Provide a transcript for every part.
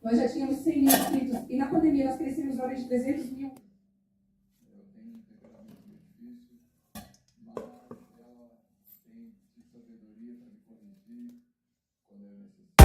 Nós já tínhamos 100 mil inscritos e na pandemia nós crescemos agora de 300 mil. Eu tenho um temperamento difícil, mas ela tem sabedoria para me corrigir quando é necessário.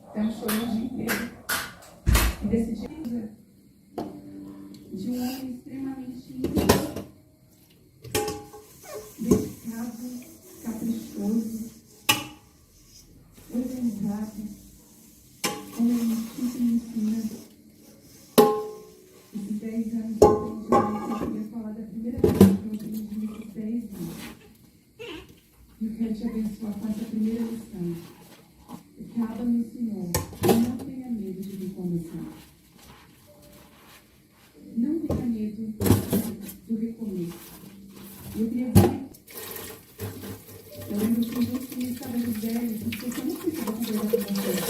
Estamos chorando o dia inteiro. E decidimos de um homem extremamente dedicado, caprichoso, organizado, homem muito me ensina. Esses 10 anos de atendimento, eu queria falar da primeira vez que eu atendi nesses 10 anos. E eu quero te abençoar com essa primeira lição. O que a Aba me ensinou, não tenha medo de me começar. Não tenha medo do recomeço. Eu queria dizer, eu lembro que os outros estavam de velho, porque eu não sei se eu vou conversar com vocês.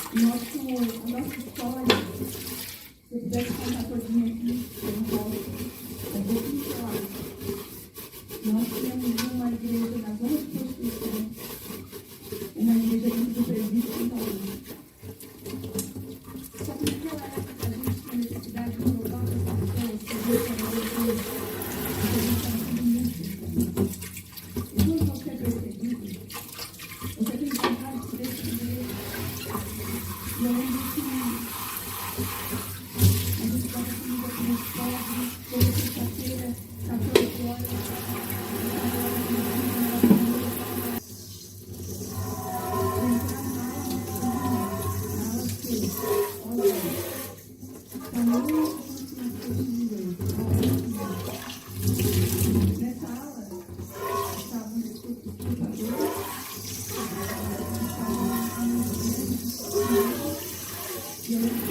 A nossa história, se eu pudesse contar todinha aqui, eu não posso, é pouquinho falar. Nós temos uma igreja na zona de prostituição, uma igreja dentro do presídio em Paulo. Só que naquela época a gente tinha necessidade de roubar as pessoas, que Deus estava Deus, porque a gente estava sendo muito distante. E quando você é perseguido, você tem vontade de defender. E eu lembro que a gente estava comigo aqui na escola, toda sexta-feira, 14 horas, nessa aula, estavam os escutadores, e eu lembro que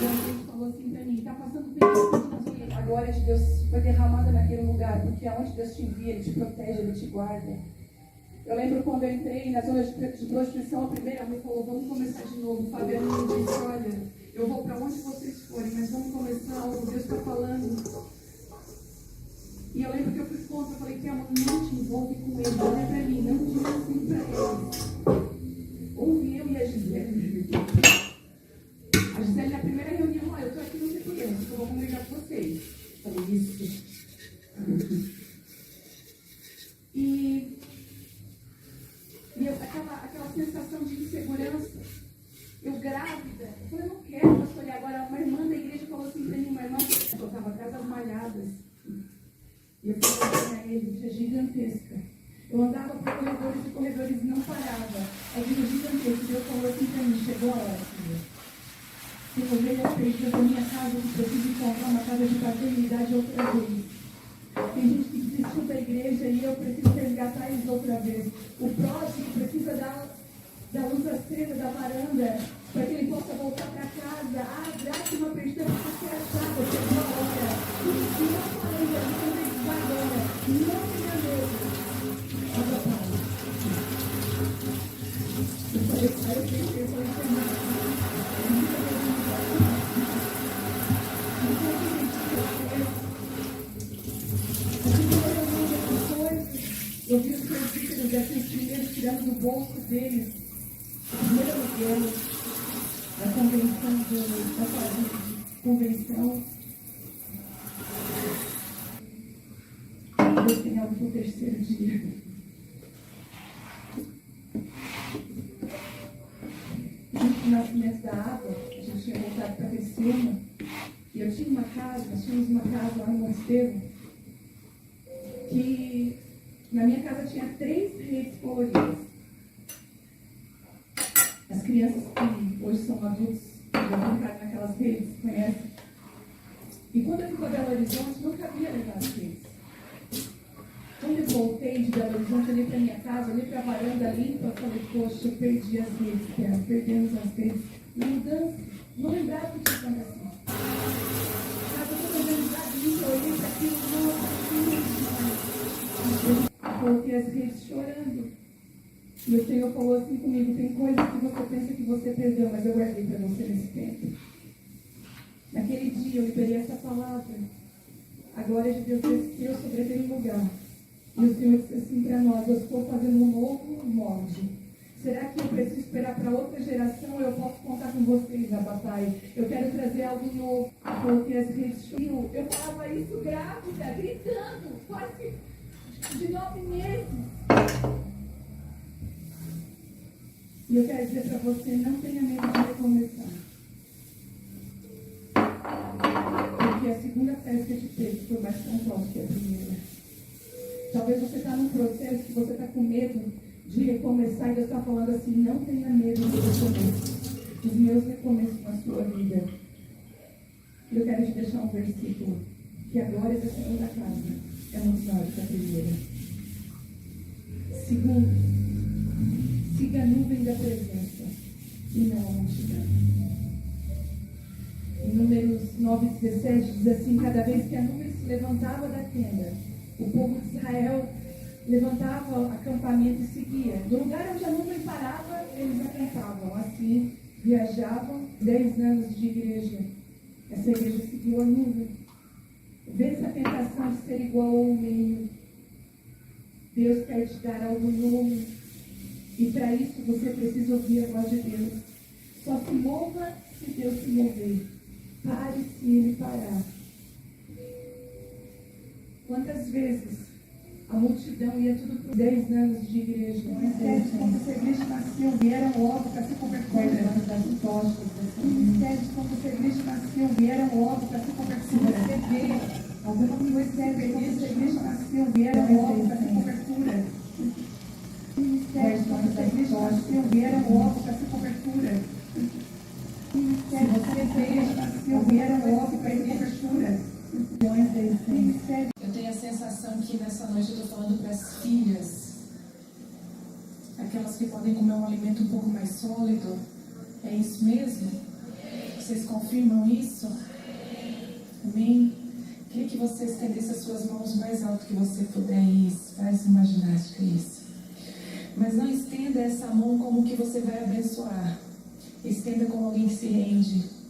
a gente falou assim pra mim, tá passando glória de Deus foi derramada naquele lugar, porque aonde Deus te envia, Ele te protege, Ele te guarda. Eu lembro quando eu entrei na zona de prostituição, a primeira mãe falou, vamos começar de novo. O Fabiano me disse, olha, eu vou para onde vocês forem, mas vamos começar algo, Deus está falando. E eu lembro que eu fui contra, eu falei, que amor, não te envolve com ele, olha para mim, não diga assim para eles. Ouvi eu e a Gisele. A Gisele, na primeira reunião, olha, eu estou aqui no segurança, eu vou congregar com vocês. Eu falei, isso. E aquela sensação de insegurança, eu grávida, eu falei, eu não quero, pastor. E agora uma irmã da igreja falou assim para mim, uma irmã que estava Casas Malhadas. E eu falei para ele, igreja gigantesca. Eu andava por corredores e corredores não parava. A igreja gigantesca. Deus falou assim para mim, chegou a hora, filha. Tem ovelhas perdidas da minha casa, eu preciso encontrar uma casa de paternidade outra vez. Tem gente que desistiu da igreja e eu preciso resgatar eles outra vez. O próximo precisa da luz acesa da varanda para que ele possa voltar para casa. Ah, graça uma perdida que você achava, chegou a hora. E não falei da vida agora. Não tenha medo. Olha, pai. Eu falei, eu vi os presbíteros daqueles primeiros tirando do bolso deles o primeiro aluguel da convenção. Deus tem algo para o terceiro dia. Junto com o nascimento da água, a gente tinha voltado para Criciúma, e eu tinha uma casa, nós tínhamos uma casa lá no Mosteiro, que na minha casa tinha 3 redes coloridas. As crianças que hoje são adultos, já brincaram naquelas redes, conhecem. E quando eu fui para Belo Horizonte, não cabia levar as redes. Quando eu voltei de Belo Horizonte, olhei para minha casa, olhei para a varanda limpa, eu falei, poxa, eu perdi as redes, perdemos as redes. Na mudança, não lembrava que tinha acontecido. Estava toda organizada, eu olhei para aquilo, eu coloquei as redes chorando. E o Senhor falou assim comigo, tem coisas que você pensa que você perdeu, mas eu guardei para você nesse tempo. Naquele dia eu liberei essa palavra. A glória de Deus desceu sobre aquele lugar. E o Senhor disse assim para nós, eu estou fazendo um novo molde. Será que eu preciso esperar para outra geração ou eu posso contar com vocês na batalha? Eu quero trazer algo novo. Eu coloquei as redes. Eu falava isso grávida, gritando, quase de 9 meses. E eu quero dizer para você, não tenha medo de recomeçar. Porque a segunda festa que teve foi mais pontual que a primeira. Talvez você está num processo que você está com medo de recomeçar e Deus está falando assim, não tenha medo de recomeço. Os meus recomeços na sua vida. Eu quero te deixar um versículo, que a glória da segunda casa é muito maior do que a primeira. Segundo, siga a nuvem da presença e não a multidão. Em Números 9:17 diz assim, cada vez que a nuvem se levantava da tenda, o povo de Israel levantava acampamento e seguia. No lugar onde a nuvem parava, eles acampavam. Assim, viajavam 10 anos de igreja. Essa igreja seguiu a nuvem. Vence a tentação de ser igual ao meio. Deus quer te dar algo novo. E para isso você precisa ouvir a voz de Deus. Só se mova se Deus se mover. Pare se Ele parar. Quantas vezes a multidão ia tudo por 10 anos de igreja? Ministérios quando essa igreja nasceu vieram logo para se converter. Ministérios quando essa igreja nasceu vieram logo para se converter. Você vê algumas ministérios quando essa igreja nasceu vieram logo para se converter. Ministérios quando essa igreja nasceu vieram logo para se converter. Ministérios quando essa igreja nasceu vieram logo para se converter. Eu tenho a sensação que nessa noite eu estou falando para as filhas, aquelas que podem comer um alimento um pouco mais sólido. É isso mesmo? Vocês confirmam isso? Amém? Queria você estendesse as suas mãos mais alto que você puder. Isso, faz uma ginástica, isso. Mas não estenda essa mão como que você vai abençoar. Estenda como alguém que se rende.